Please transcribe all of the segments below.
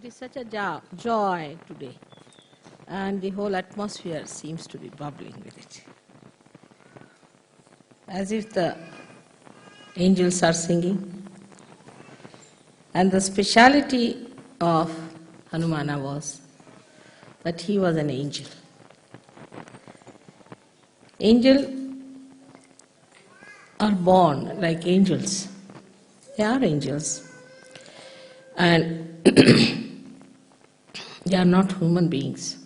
is such a joy today, and the whole atmosphere seems to be bubbling with it. As if the angels are singing. And the speciality of Hanumana was that he was an angel. Angels are born like angels. They are angels. And they are not human beings.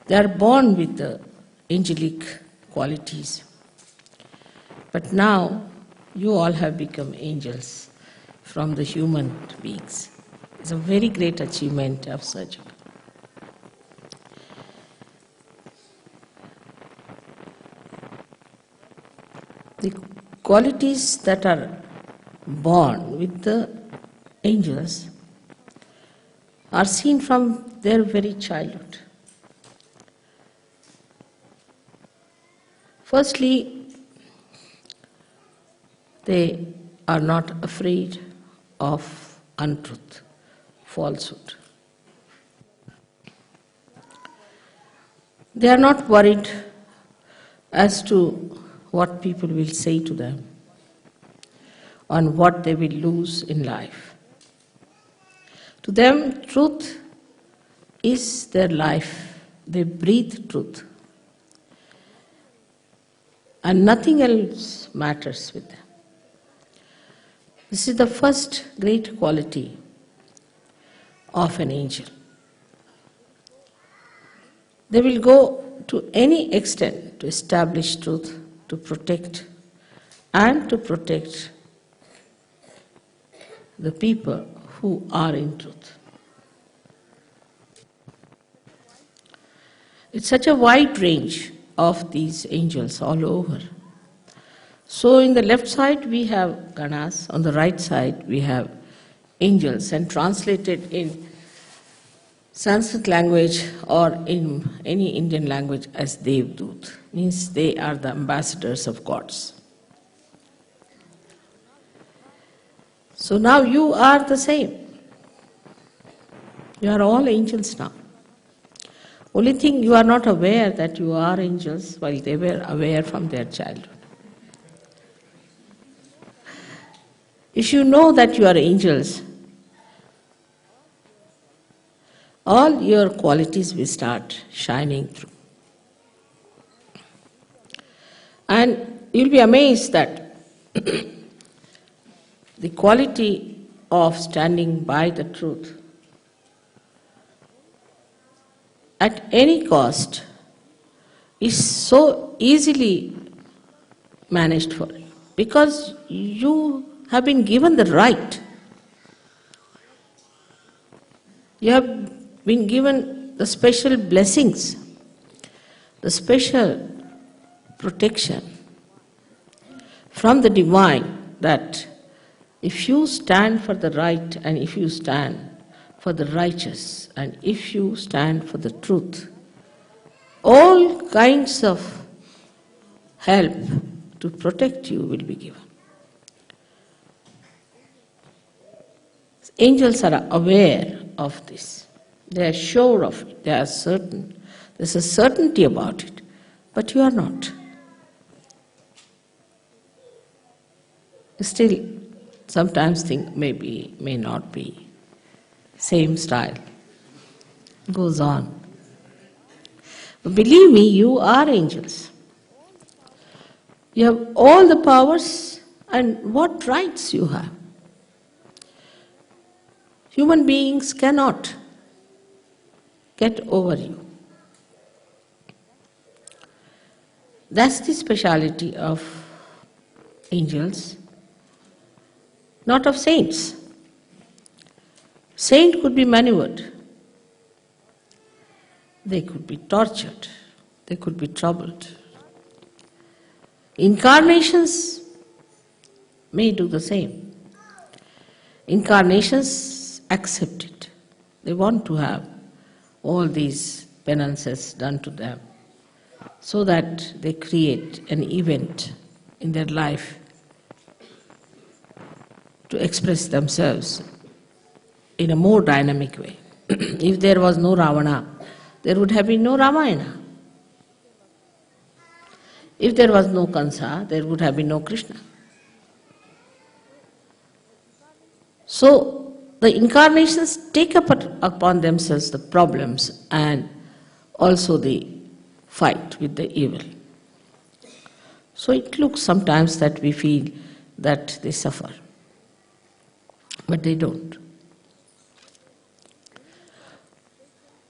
They are born with the angelic qualities. But now you all have become angels from the human beings. It's a very great achievement of such. The qualities that are born with the angels are seen from their very childhood. Firstly, they are not afraid of untruth, falsehood. They are not worried as to what people will say to them, on what they will lose in life. To them, truth is their life. They breathe truth. And nothing else matters with them. This is the first great quality of an angel. They will go to any extent to establish truth, to protect the people who are in truth. It's such a wide range of these angels all over. So in the left side we have Ganas, on the right side we have angels, and translated in Sanskrit language or in any Indian language as Devdut, means they are the ambassadors of gods. So now you are the same. You are all angels now. Only thing, you are not aware that you are angels while they were aware from their childhood. If you know that you are angels, all your qualities will start shining through. And you'll be amazed that the quality of standing by the truth at any cost is so easily managed for you, because you have been given the right. You have been given the special blessings, the special protection from the divine, that if you stand for the right, and if you stand for the righteous, and if you stand for the truth, all kinds of help to protect you will be given. Angels are aware of this. They are sure of it. They are certain. There's a certainty about it. But you are not. Still, sometimes think maybe, may not be. Same style. Goes on. But believe me, you are angels. You have all the powers, and what rights you have. Human beings cannot get over you. That's the speciality of angels, not of saints. Saint could be maneuvered. They could be tortured. They could be troubled. Incarnations may do the same. Incarnations accept it. They want to have all these penances done to them, so that they create an event in their life to express themselves in a more dynamic way. If there was no Ravana, there would have been no Ramayana. If there was no Kansa, there would have been no Krishna. So, the incarnations take upon themselves the problems and also the fight with the evil. So it looks sometimes that we feel that they suffer, but they don't.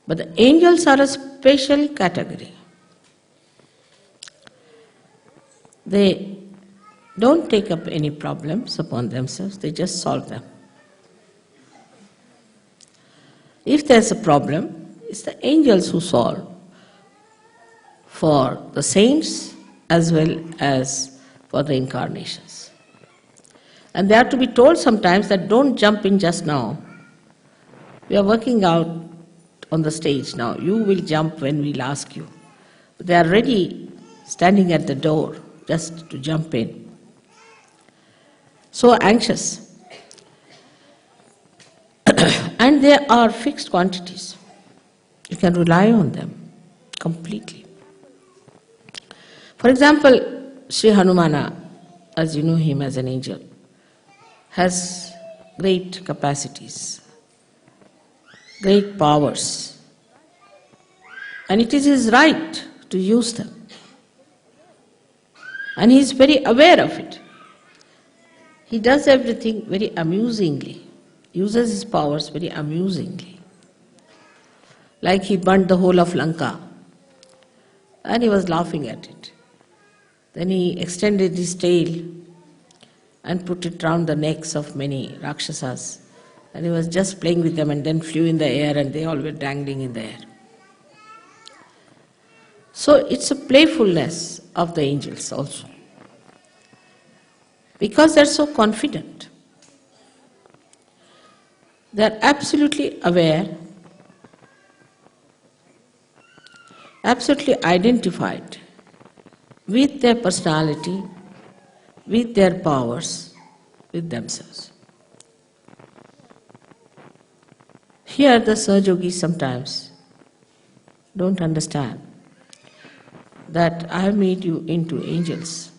But the angels are a special category. They don't take up any problems upon themselves, they just solve them. If there's a problem, it's the angels who solve for the saints as well as for the incarnations. And they are to be told sometimes that don't jump in just now. We are working out on the stage now. You will jump when we'll ask you. But they are ready, standing at the door, just to jump in. So anxious. And there are fixed quantities. You can rely on them completely. For example, Shri Hanumana, as you know him as an angel, has great capacities, great powers, and it is his right to use them. And he is very aware of it. He does everything very amusingly, uses his powers very amusingly. Like he burnt the whole of Lanka, and he was laughing at it. Then he extended his tail and put it round the necks of many Rakshasas. And he was just playing with them and then flew in the air and they all were dangling in the air. So it's a playfulness of the angels also. Because they're so confident. They're absolutely aware, absolutely identified with their personality, with their powers, with themselves. Here the Sahajogis sometimes don't understand that I have made you into angels.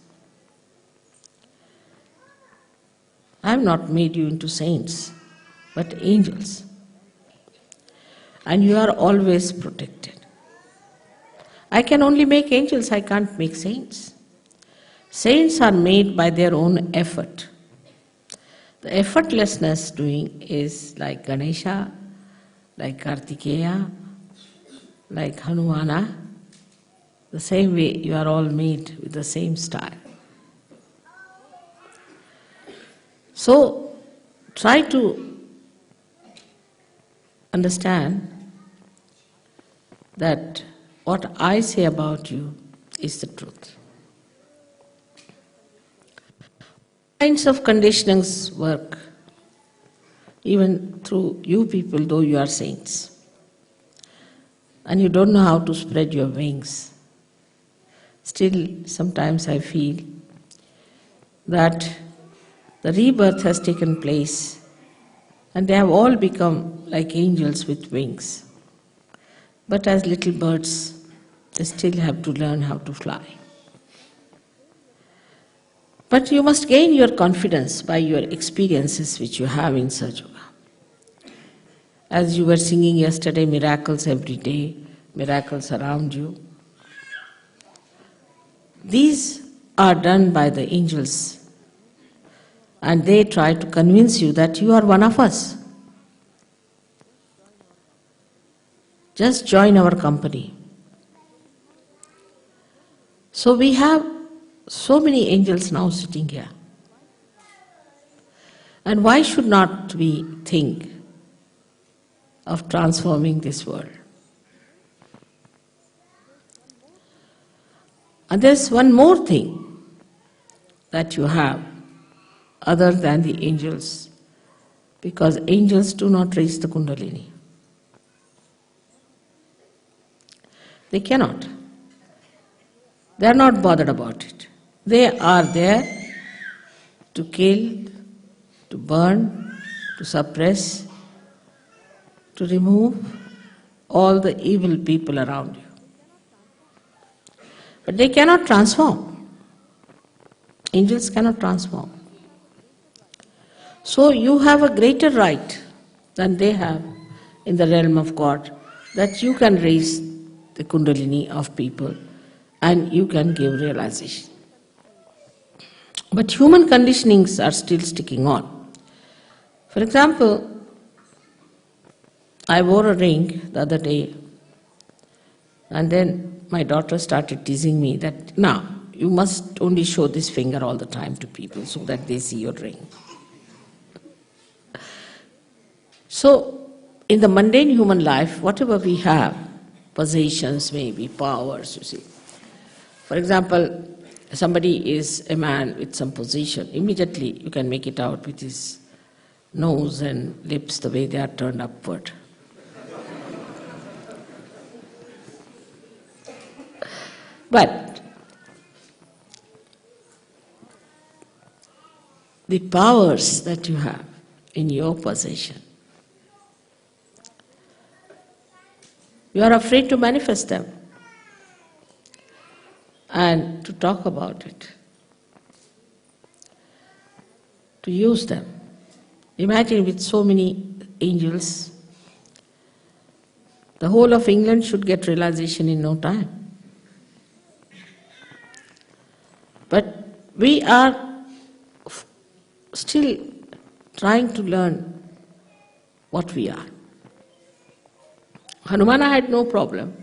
I have not made you into saints, but angels. And you are always protected. I can only make angels, I can't make saints. Saints are made by their own effort. The effortlessness doing is like Ganesha, like Kartikeya, like Hanumana. The same way you are all made with the same style. So try to understand that what I say about you is the truth. Kinds of conditionings work even through you people, though you are saints. And you don't know how to spread your wings. Still, sometimes I feel that the rebirth has taken place and they have all become like angels with wings. But as little birds, they still have to learn how to fly. But you must gain your confidence by your experiences which you have in Sahaja Yoga. As you were singing yesterday, miracles every day, miracles around you. These are done by the angels, and they try to convince you that you are one of us. Just join our company. So we have so many angels now sitting here. And why should not we think of transforming this world? And there's one more thing that you have other than the angels, because angels do not raise the Kundalini. They cannot. They are not bothered about it. They are there to kill, to burn, to suppress, to remove all the evil people around you. But they cannot transform. Angels cannot transform. So you have a greater right than they have in the realm of God, that you can raise the Kundalini of people and you can give realization. But human conditionings are still sticking on. For example, I wore a ring the other day, and then my daughter started teasing me that, now, you must only show this finger all the time to people so that they see your ring. So, in the mundane human life, whatever we have, possessions, maybe powers, you see. For example, somebody is a man with some position, immediately you can make it out with his nose and lips the way they are turned upward. But the powers that you have in your possession, you are afraid to manifest them and to talk about it, to use them. Imagine with so many angels, the whole of England should get realization in no time. But we are still trying to learn what we are. Hanuman had no problem,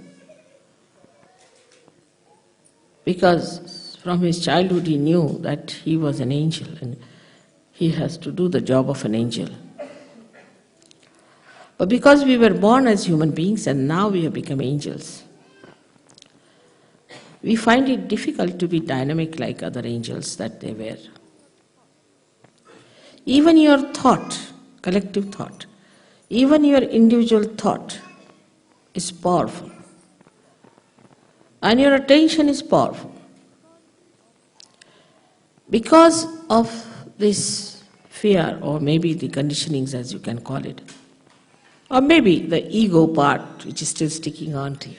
because from his childhood he knew that he was an angel and he has to do the job of an angel. But because we were born as human beings and now we have become angels, we find it difficult to be dynamic like other angels that they were. Even your thought, collective thought, even your individual thought is powerful. And your attention is powerful. Because of this fear, or maybe the conditionings as you can call it, or maybe the ego part which is still sticking on to you,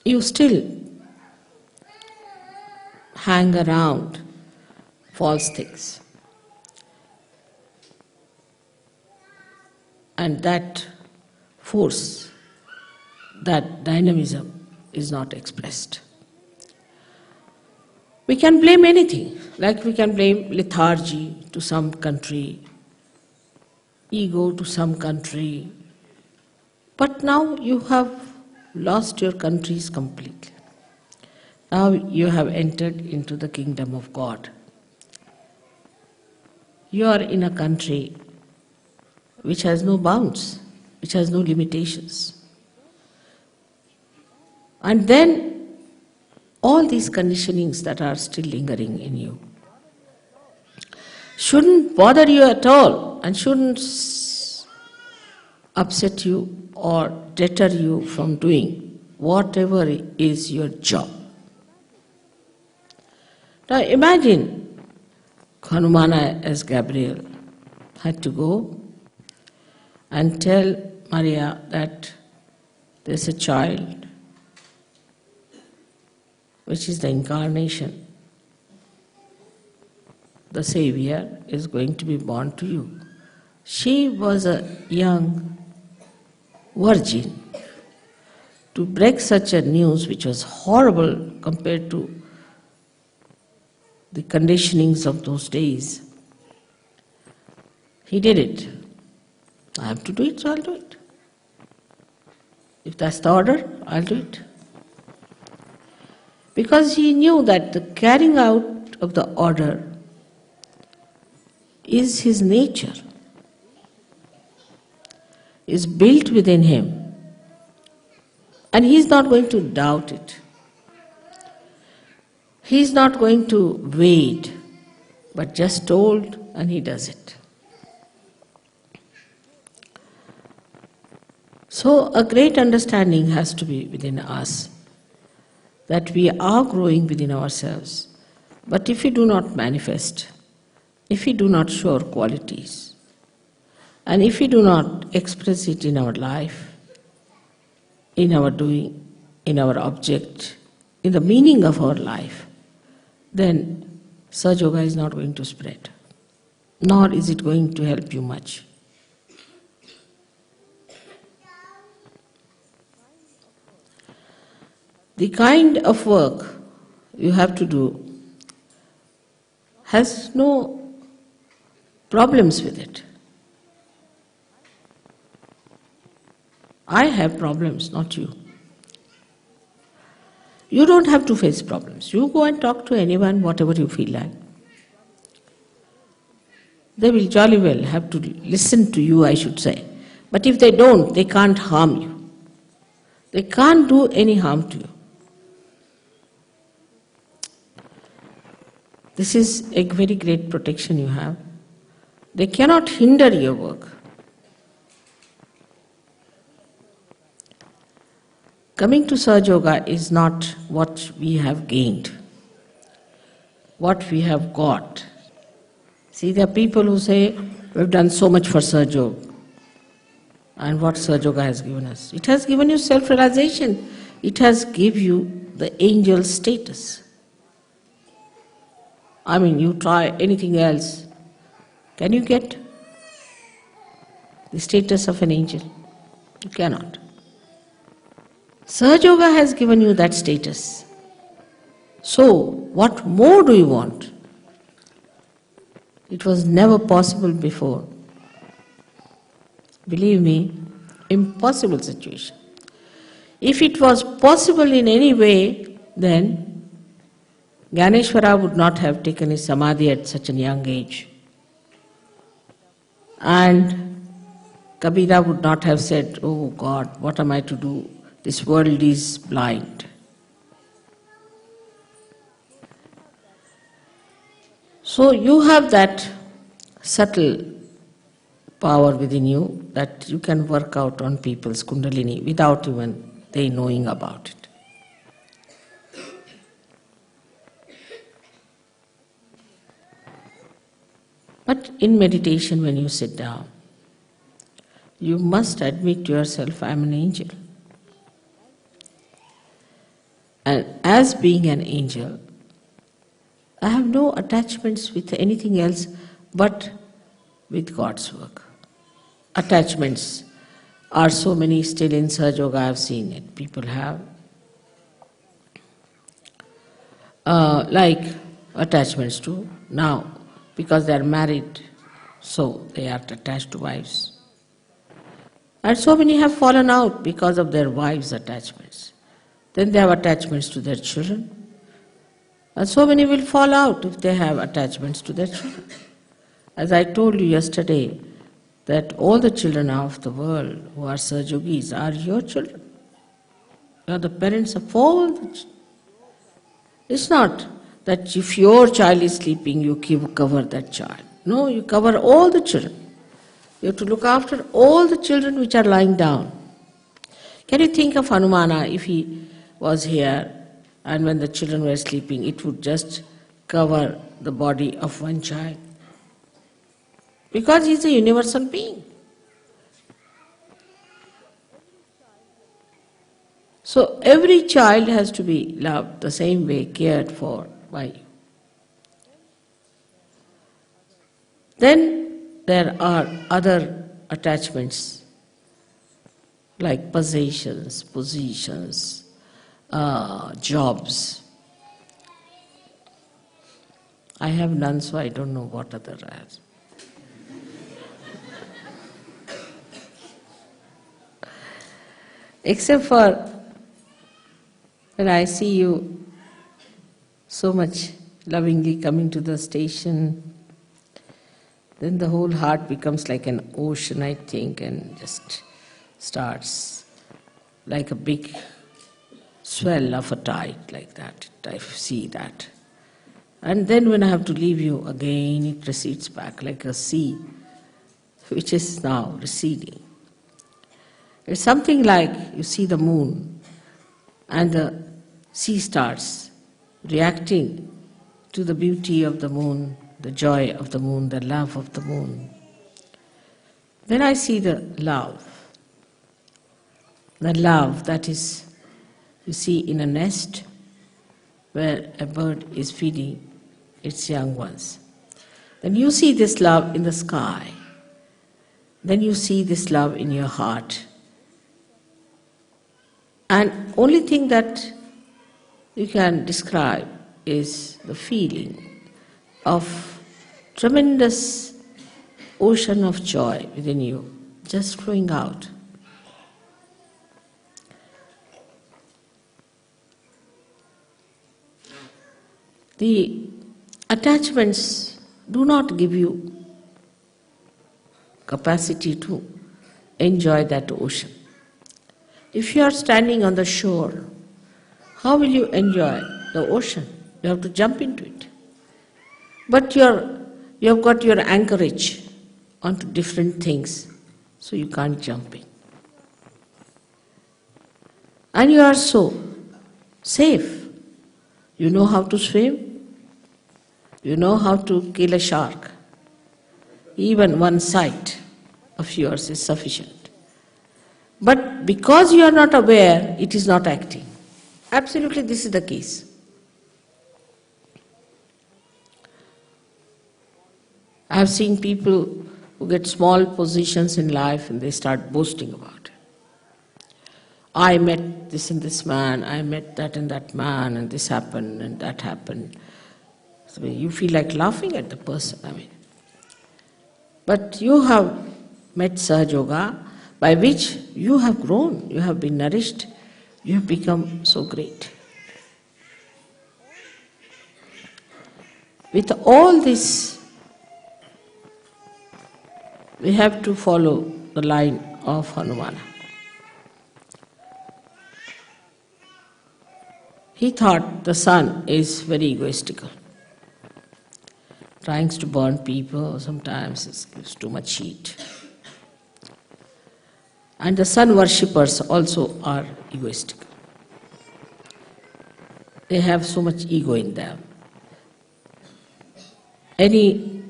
you still hang around false things. And that force, that dynamism is not expressed. We can blame anything, like we can blame lethargy to some country, ego to some country, but now you have lost your countries completely. Now you have entered into the kingdom of God. You are in a country which has no bounds, which has no limitations. And then all these conditionings that are still lingering in you shouldn't bother you at all and shouldn't upset you or deter you from doing whatever is your job. Now imagine Hanumana as Gabriel had to go and tell Maria that there's a child which is the incarnation. The Savior is going to be born to you. She was a young virgin. To break such a news, which was horrible compared to the conditionings of those days, he did it. I have to do it, so I'll do it. If that's the order, I'll do it. Because he knew that the carrying out of the order is his nature, is built within him, and he's not going to doubt it. He's not going to wait, but just told and he does it. So a great understanding has to be within us, that we are growing within ourselves. But if we do not manifest, if we do not show our qualities, and if we do not express it in our life, in our doing, in our object, in the meaning of our life, then Sahaja Yoga is not going to spread, nor is it going to help you much. The kind of work you have to do has no problems with it. I have problems, not you. You don't have to face problems. You go and talk to anyone, whatever you feel like. They will jolly well have to listen to you, I should say. But if they don't, they can't harm you. They can't do any harm to you. This is a very great protection you have. They cannot hinder your work. Coming to Sahaja Yoga is not what we have gained, what we have got. See, there are people who say, we've done so much for Sahaja Yoga. And what Sahaja Yoga has given us? It has given you self-realization. It has given you the angel status. I mean, you try anything else, can you get the status of an angel? You cannot. Sahaja Yoga has given you that status. So, what more do you want? It was never possible before. Believe me, impossible situation. If it was possible in any way, then Gyaneshwara would not have taken his samadhi at such a young age. And Kabira would not have said, oh God, what am I to do? This world is blind. So you have that subtle power within you that you can work out on people's kundalini without even they knowing about it. But in meditation, when you sit down, you must admit to yourself, I am an angel. And as being an angel, I have no attachments with anything else but with God's work. Attachments are so many still in Sahaja Yoga, I have seen it. People have like attachments to now, because they are married, so they are attached to wives. And so many have fallen out because of their wives' attachments. Then they have attachments to their children. And so many will fall out if they have attachments to their children. As I told you yesterday, that all the children of the world who are Sahaja Yogis are your children. You are the parents of all the children. It's not that if your child is sleeping, you cover that child. No, you cover all the children. You have to look after all the children which are lying down. Can you think of Hanumana if he was here and when the children were sleeping, it would just cover the body of one child? Because he is a universal being. So every child has to be loved the same way, cared for by you. Then there are other attachments like possessions, positions, jobs. I have none, so I don't know what other I have. Except for when I see you so much lovingly coming to the station, then the whole heart becomes like an ocean, I think, and just starts like a big swell of a tide, like that. I see that. And then when I have to leave you, again it recedes back like a sea, which is now receding. It's something like you see the moon and the sea starts reacting to the beauty of the moon the joy of the moon, the love of the moon. Then I see the love that is, you see, in a nest where a bird is feeding its young ones. Then you see this love in the sky. Then you see this love in your heart. And only thing that you can describe is the feeling of tremendous ocean of joy within you, just flowing out. The attachments do not give you capacity to enjoy that ocean. If you are standing on the shore, how will you enjoy the ocean? You have to jump into it. But you have got your anchorage onto different things, so you can't jump in. And you are so safe. You know how to swim. You know how to kill a shark. Even one sight of yours is sufficient. But because you are not aware, it is not acting. Absolutely, this is the case. I have seen people who get small positions in life and they start boasting about it. I met this and this man, I met that and that man, and this happened and that happened. So you feel like laughing at the person, But you have met Sahaja Yoga, by which you have grown, you have been nourished, you have become so great. With all this, we have to follow the line of Hanuman. He thought the sun is very egoistical. Trying to burn people, sometimes it gives too much heat. And the sun worshippers also are egoistical. They have so much ego in them. Any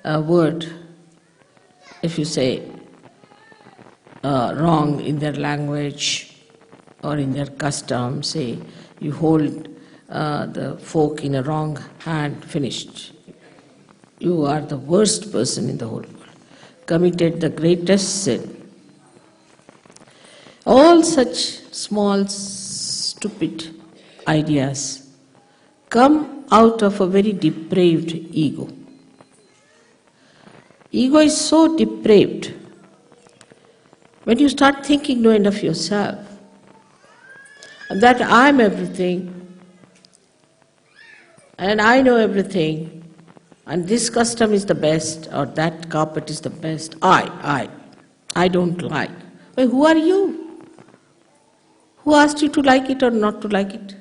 word, if you say wrong in their language or in their custom, say you hold the fork in a wrong hand, finished. You are the worst person in the whole world, committed the greatest sin. All such small, stupid ideas come out of a very depraved ego. Ego is so depraved. When you start thinking no end of yourself, that I am everything, and I know everything, and this custom is the best, or that carpet is the best, I don't like. Well, who are you? Who asked you to like it or not to like it?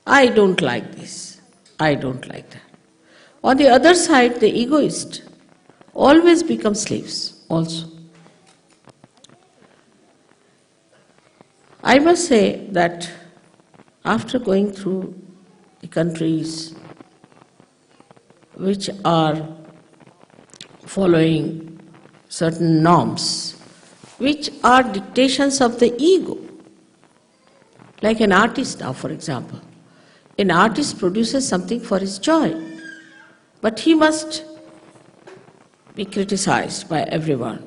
I don't like this, I don't like that. On the other side, the egoist always becomes slaves also. I must say that after going through the countries which are following certain norms, which are dictations of the ego, like an artist now, for example. An artist produces something for his joy, but he must be criticized by everyone.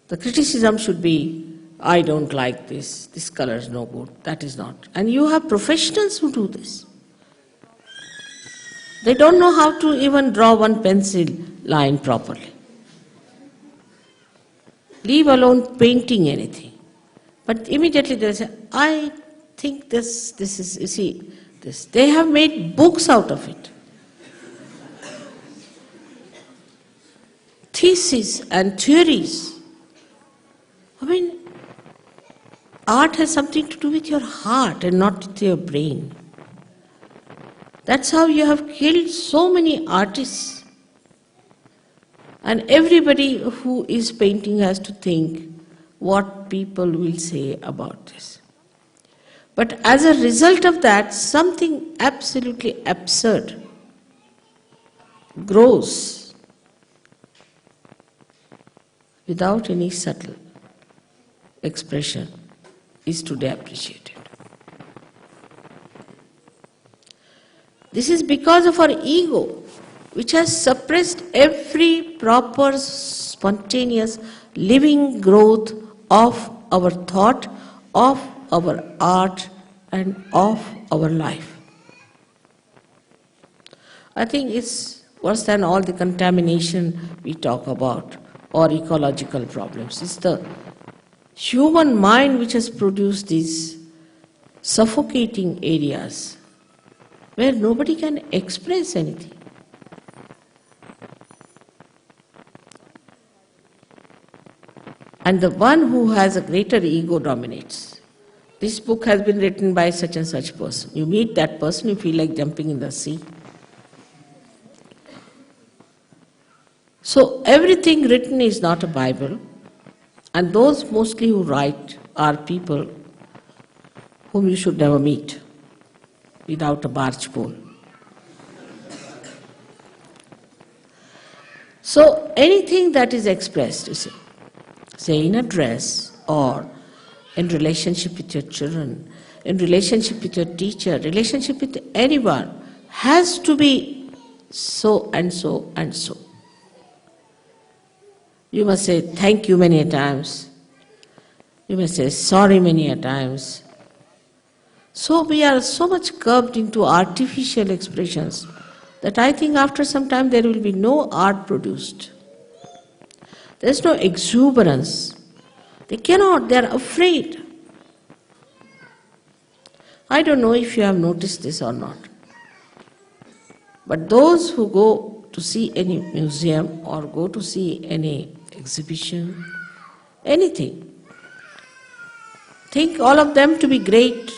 The criticism should be, I don't like this color is no good, that is not. And you have professionals who do this. They don't know how to even draw one pencil line properly. Leave alone painting anything. But immediately they say, I think this is, you see, this. They have made books out of it. Theses and theories. I mean, art has something to do with your heart and not with your brain. That's how you have killed so many artists. And everybody who is painting has to think what people will say about this. But as a result of that, something absolutely absurd grows without any subtle expression is today appreciated. This is because of our ego, which has suppressed every proper, spontaneous, living growth of our thought, of our art, and of our life. I think it's worse than all the contamination we talk about or ecological problems. It's the human mind which has produced these suffocating areas where nobody can express anything. And the one who has a greater ego dominates. This book has been written by such and such person. You meet that person, you feel like jumping in the sea. So everything written is not a Bible, and those mostly who write are people whom you should never meet without a barge pole. So anything that is expressed, you see, say in a dress or in relationship with your children, in relationship with your teacher, relationship with anyone, has to be so and so and so. You must say thank you many a times. You must say sorry many a times. So we are so much curbed into artificial expressions that I think after some time there will be no art produced. There is no exuberance. They cannot, they are afraid. I don't know if you have noticed this or not. But those who go to see any museum or go to see any exhibition, anything, think all of them to be great,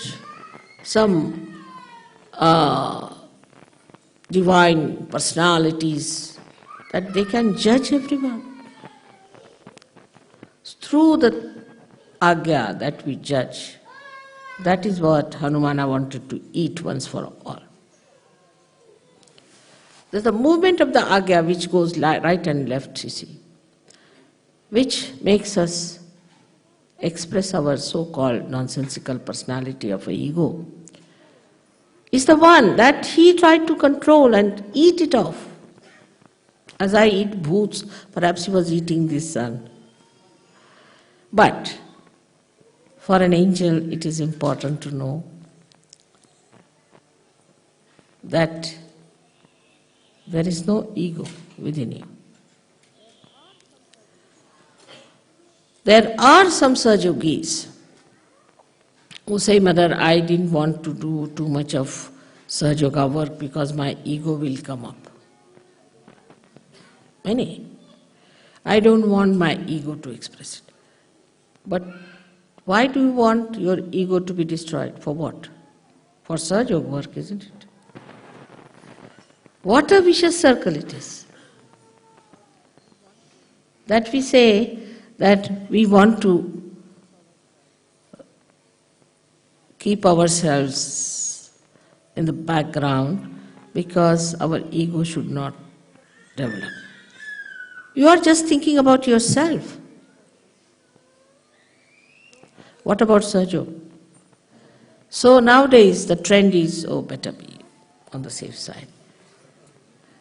some divine personalities, that they can judge everyone. Through the agya that we judge, that is what Hanumana wanted to eat once for all. There's the movement of the agya which goes right and left, you see, which makes us express our so-called nonsensical personality of an ego, is the one that he tried to control and eat it off. As I eat bhoots, perhaps he was eating the sun. But for an angel, it is important to know that there is no ego within you. There are some Sahaja-yogis who say, Mother, I didn't want to do too much of Sahaja Yoga work because my ego will come up. Many. I don't want my ego to express it. But why do you want your ego to be destroyed? For what? For Sahaja Yoga work, isn't it? What a vicious circle it is. That we say that we want to keep ourselves in the background because our ego should not develop. You are just thinking about yourself. What about Sahaja Yoga? So nowadays the trend is, better be on the safe side.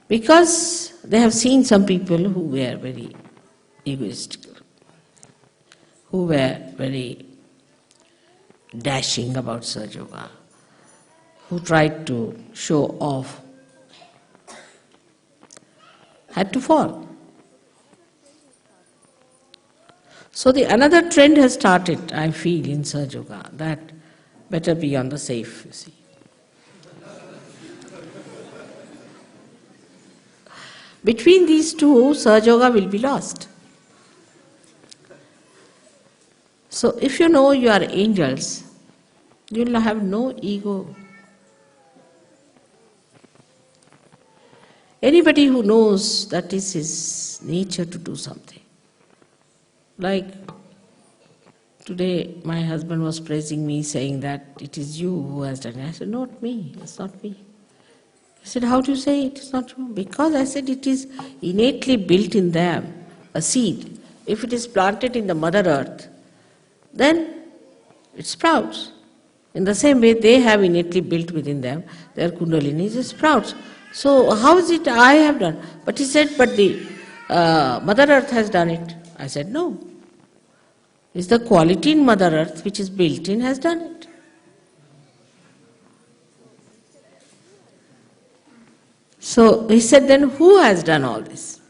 Because they have seen some people who were very egoistical, who were very dashing about Sahaja Yoga, who tried to show off, had to fall. So another trend has started, I feel, in Sahaja Yoga, that better be on the safe, you see. Between these two, Sahaja Yoga will be lost. So if you know you are angels, you will have no ego. Anybody who knows that is his nature to do something, like Today my husband was praising me, saying that it is you who has done it. I said, not me, it's not me. He said, how do you say it is not you? Because I said it is innately built in them, a seed. If it is planted in the Mother Earth, then it sprouts. In the same way, they have innately built within them, their Kundalini just sprouts. So how is it I have done? But he said, but the Mother Earth has done it. I said, no. It's the quality in Mother Earth which is built in has done it. So he said, then who has done all this?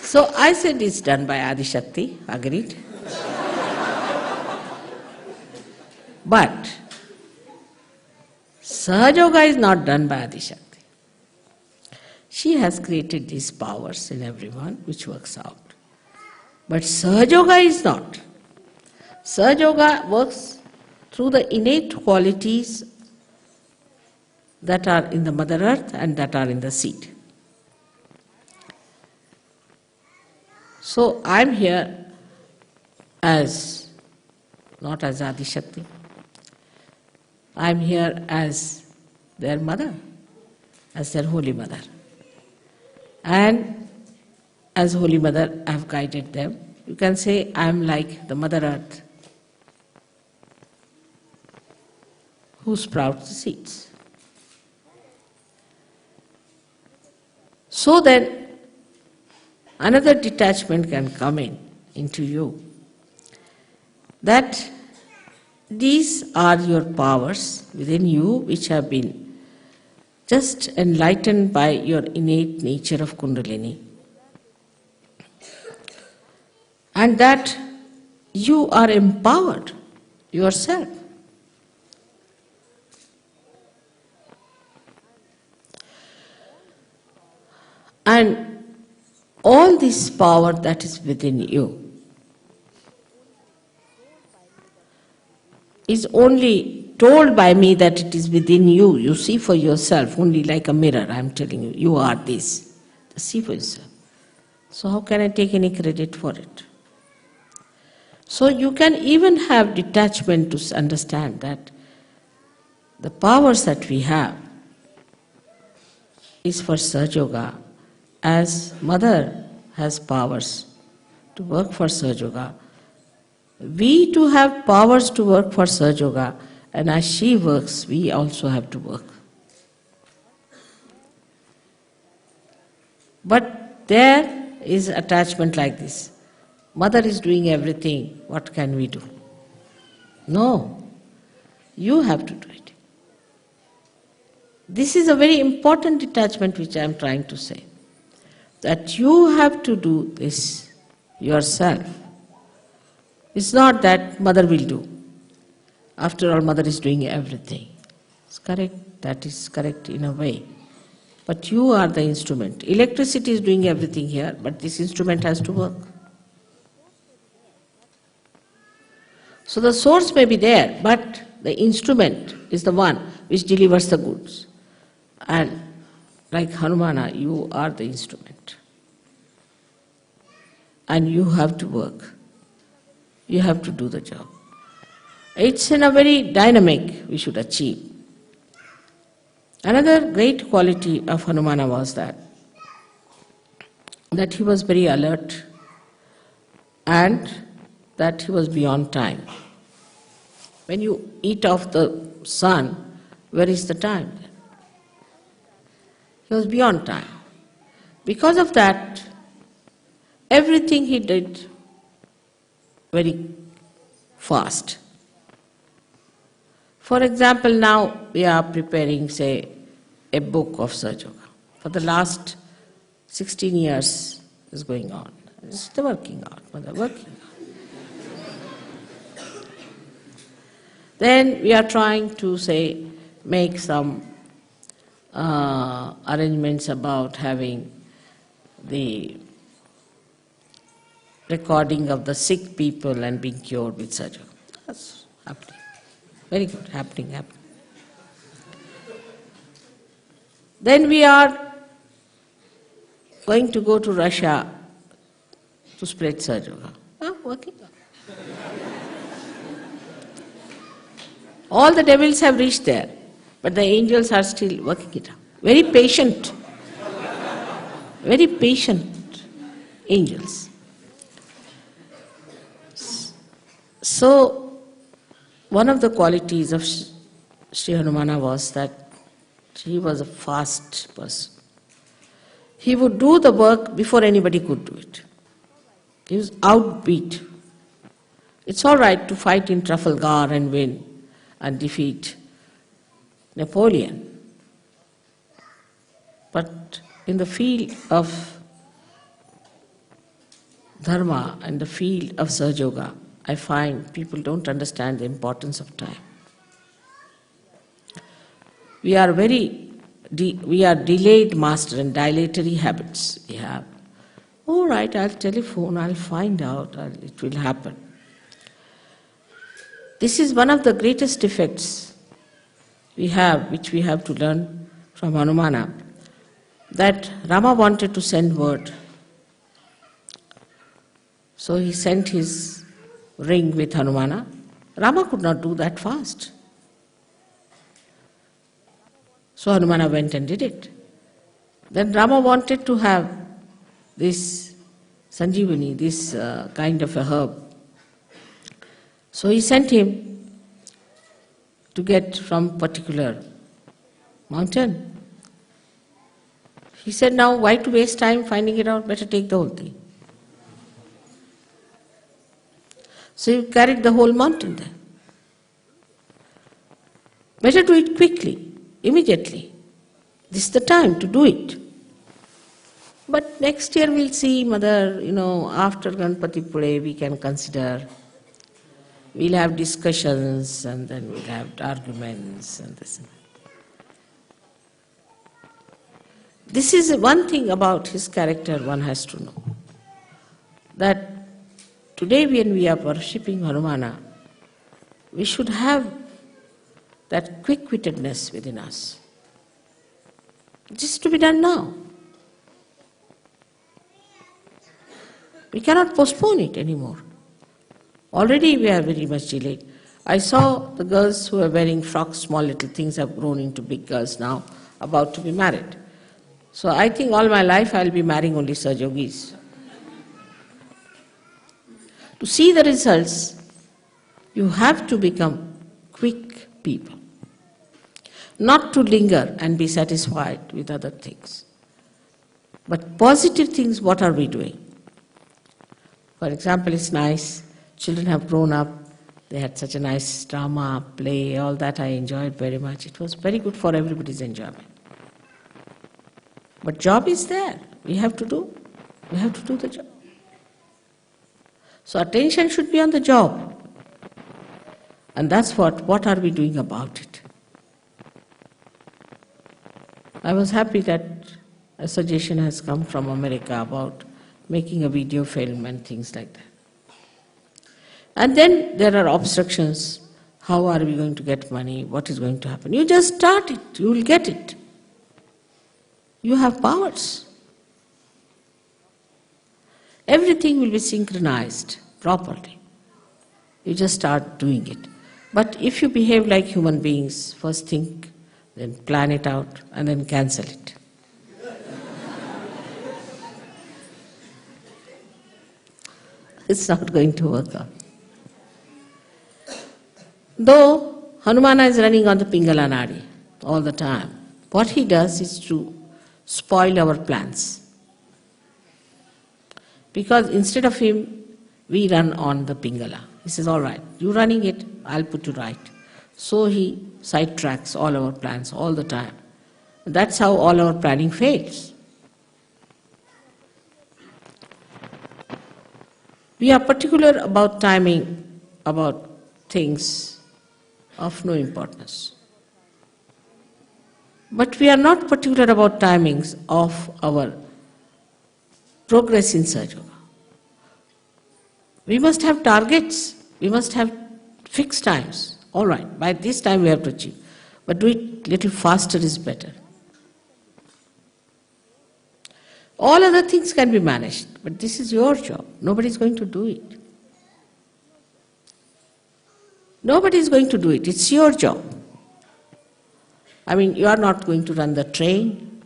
So I said it's done by Adi Shakti, agreed. But Sahaja Yoga is not done by Adi Shakti. She has created these powers in everyone which works out. But Sahaja Yoga is not. Sahaja Yoga works through the innate qualities that are in the Mother Earth and that are in the seed. So I am here as, not as Adi Shakti, I am here as their mother, as their Holy Mother. And as Holy Mother I have guided them. You can say I am like the Mother Earth who sprouts the seeds. So then another detachment can come into you, that these are your powers within you which have been just enlightened by your innate nature of Kundalini, and that you are empowered yourself. And all this power that is within you is only told by me that it is within you. You see for yourself, only like a mirror, I am telling you, you are this. See for yourself. So how can I take any credit for it? So you can even have detachment to understand that the powers that we have is for Sahaja Yoga, as Mother has powers to work for Sahaja Yoga. We too have powers to work for Sahaja Yoga, and as she works, we also have to work. But there is attachment like this. Mother is doing everything, what can we do? No, you have to do it. This is a very important detachment which I am trying to say. That you have to do this yourself. It's not that Mother will do. After all, Mother is doing everything. It's correct, that is correct in a way. But you are the instrument. Electricity is doing everything here, but this instrument has to work. So the source may be there, but the instrument is the one which delivers the goods. And like Hanumana, you are the instrument. And you have to work. You have to do the job. It's in a very dynamic we should achieve. Another great quality of Hanumana was that he was very alert and that he was beyond time. When you eat off the sun, where is the time? He was beyond time. Because of that, everything he did very fast. For example, now we are preparing, say, a book of Sahaja Yoga. For the last 16 years is going on. It's the working out, Mother, working out. Then we are trying to, say, make some arrangements about having the recording of the sick people and being cured with Sahaja Yoga. That's happening. Very good, happening. Then we are going to go to Russia to spread Sahaja Yoga. Working. All the devils have reached there, but the angels are still working it out. Very patient angels. So, one of the qualities of Shri Hanumana was that he was a fast person. He would do the work before anybody could do it. He was outbeat. It's all right to fight in Trafalgar and win and defeat Napoleon. But in the field of dharma and the field of Sahaja Yoga, I find people don't understand the importance of time. We are delayed master and dilatory habits. We have, all right, I'll telephone, I'll find out, it will happen. This is one of the greatest defects we have, which we have to learn from Hanumana, that Rama wanted to send word. So he sent his ring with Hanumana. Rama could not do that fast. So Hanumana went and did it. Then Rama wanted to have this Sanjeevani, this kind of a herb. So he sent him to get from particular mountain. He said, now why to waste time finding it out, better take the whole thing. So he carried the whole mountain there. Better do it quickly, immediately. This is the time to do it. But next year we'll see, Mother, after Ganpati Pule we can consider. We'll have discussions and then we'll have arguments and this and that. This is one thing about his character one has to know. That today when we are worshipping Hanumana, we should have that quick-wittedness within us. This is to be done now. We cannot postpone it anymore. Already we are very much delayed. I saw the girls who are wearing frocks, small little things, have grown into big girls now, about to be married. So I think all my life I will be marrying only Sahaja Yogis. To see the results, you have to become quick people. Not to linger and be satisfied with other things. But positive things, what are we doing? For example, it's nice. Children have grown up, they had such a nice drama, play, all that I enjoyed very much. It was very good for everybody's enjoyment. But job is there, we have to do the job. So attention should be on the job. And that's what are we doing about it? I was happy that a suggestion has come from America about making a video film and things like that. And then there are obstructions. How are we going to get money? What is going to happen? You just start it, you will get it. You have powers. Everything will be synchronized properly. You just start doing it. But if you behave like human beings, first think, then plan it out, and then cancel it. It's not going to work out. Though Hanumana is running on the Pingala Nadi all the time, what he does is to spoil our plans. Because instead of him, we run on the Pingala. He says, all right, you running it, I'll put you right. So he sidetracks all our plans all the time. That's how all our planning fails. We are particular about timing, about things of no importance. But we are not particular about timings of our progress in Sahaja Yoga. We must have targets, we must have fixed times. All right, by this time we have to achieve. But do it little faster is better. All other things can be managed, but this is your job. Nobody is going to do it. Nobody is going to do it. It's your job. I mean, you are not going to run the train.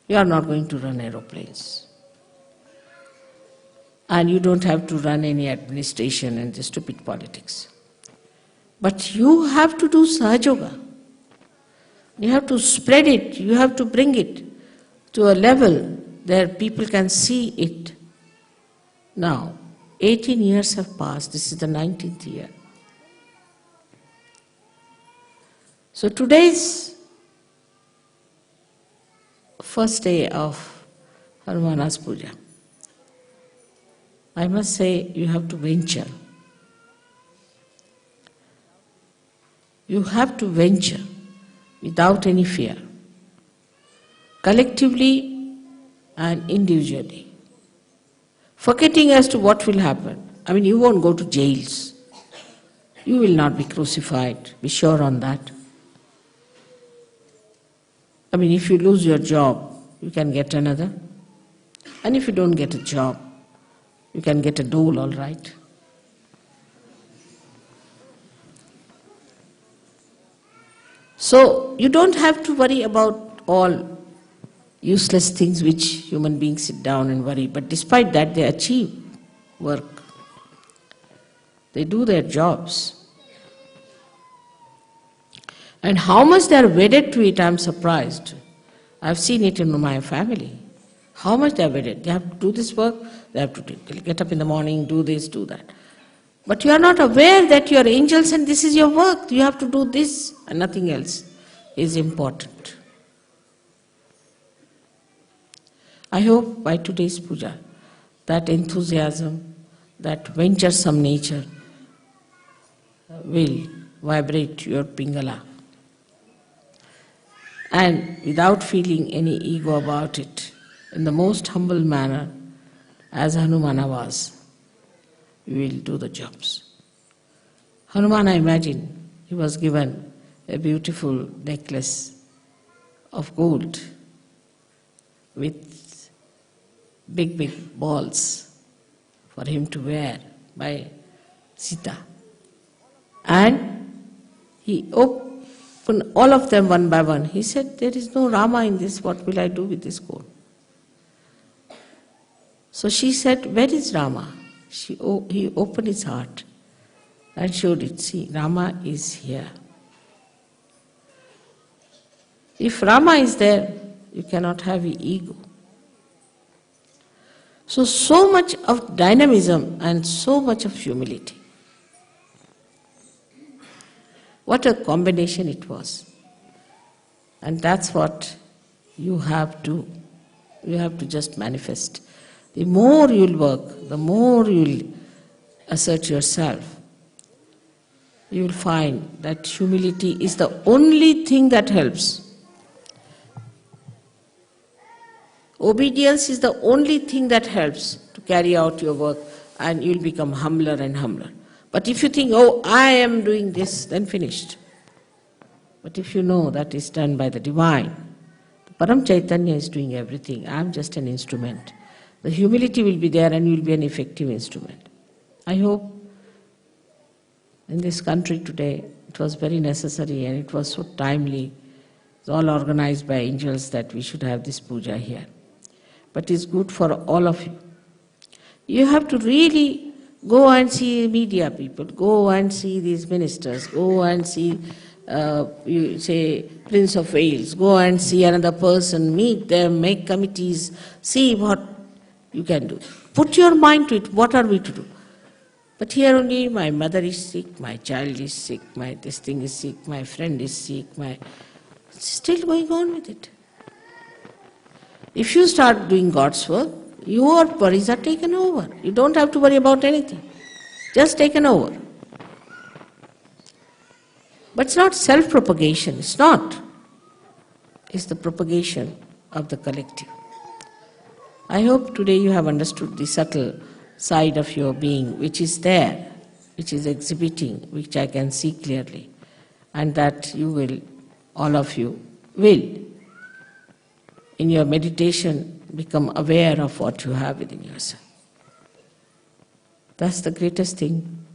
You are not going to run aeroplanes. And you don't have to run any administration and the stupid politics. But you have to do Sahajoga. You have to spread it. You have to bring it to a level where people can see it. Now, 18 years have passed. This is the 19th year. So today's first day of Hanuman Puja. I must say, you have to venture. You have to venture without any fear, collectively and individually, forgetting as to what will happen. I mean, you won't go to jails. You will not be crucified, be sure on that. I mean, if you lose your job, you can get another. And if you don't get a job, you can get a dole, all right. So, you don't have to worry about all useless things which human beings sit down and worry. But despite that, they achieve work. They do their jobs. And how much they are wedded to it, I am surprised. I have seen it in my family. How much they are wedded. They have to do this work, they have to get up in the morning, do this, do that. But you are not aware that you are angels and this is your work. You have to do this and nothing else is important. I hope by today's puja, that enthusiasm, that venturesome nature will vibrate your Pingala. And without feeling any ego about it, in the most humble manner, as Hanumana was, we will do the jobs. Hanuman, I imagine, he was given a beautiful necklace of gold with big, big balls for him to wear by Sita. And he opened all of them one by one. He said, there is no Rama in this, what will I do with this gold? So she said, where is Rama? He opened his heart and showed it. See, Rama is here. If Rama is there, you cannot have an ego. So much of dynamism and so much of humility. What a combination it was. And that's what you have to just manifest. The more you'll work, the more you'll assert yourself, you'll find that humility is the only thing that helps. Obedience is the only thing that helps to carry out your work, and you'll become humbler and humbler. But if you think, oh, I am doing this, then finished. But if you know that is done by the divine, the Param Chaitanya is doing everything, I am just an instrument. The humility will be there and you will be an effective instrument. I hope in this country today it was very necessary and it was so timely. It's all organized by angels that we should have this puja here. But it's good for all of you. You have to really go and see media people, go and see these ministers, go and see, you say, Prince of Wales, go and see another person, meet them, make committees, see what you can do. Put your mind to it, what are we to do? But here only my mother is sick, my child is sick, my this thing is sick, my friend is sick, still going on with it. If you start doing God's work, your worries are taken over. You don't have to worry about anything. Just taken over. But it's not self-propagation, it's not. It's the propagation of the collective. I hope today you have understood the subtle side of your being, which is there, which is exhibiting, which I can see clearly, and that you will, all of you, will in your meditation, become aware of what you have within yourself. That's the greatest thing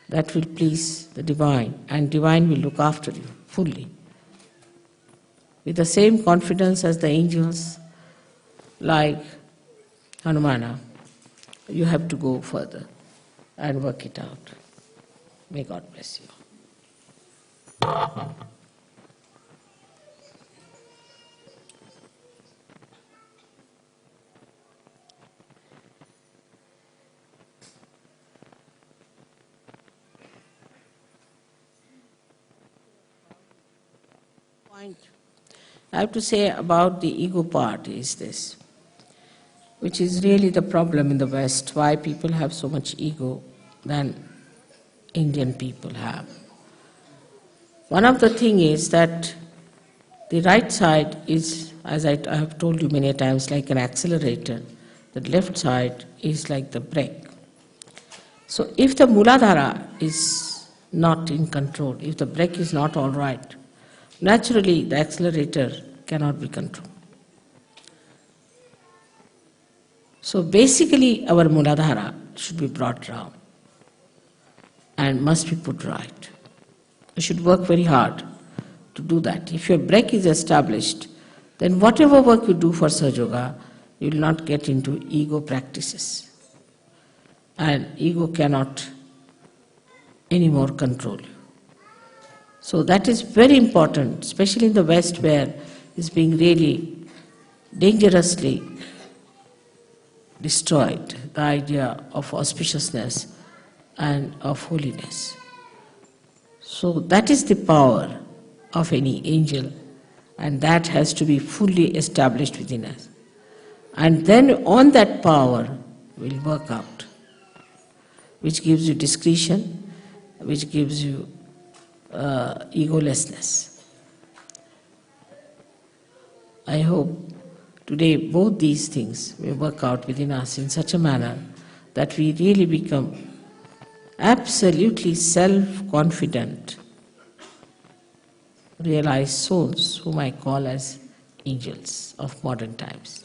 that will please the Divine, and Divine will look after you fully. With the same confidence as the angels, like Hanumana, you have to go further and work it out. May God bless you. Point I have to say about the ego part is this, which is really the problem in the West, why people have so much ego than Indian people have. One of the things is that the right side is, as I have told you many times, like an accelerator. The left side is like the brake. So if the Muladhara is not in control, if the brake is not all right, naturally the accelerator cannot be controlled. So basically our Muladhara should be brought down and must be put right. You should work very hard to do that. If your brake is established, then whatever work you do for Sahaja Yoga, you will not get into ego practices. And ego cannot anymore control you. So that is very important, especially in the West where it's being really dangerously destroyed, the idea of auspiciousness and of holiness. So that is the power of any angel, and that has to be fully established within us. And then on that power will work out, which gives you discretion, which gives you egolessness. I hope today both these things will work out within us in such a manner that we really become absolutely self-confident, realized souls whom I call as angels of modern times.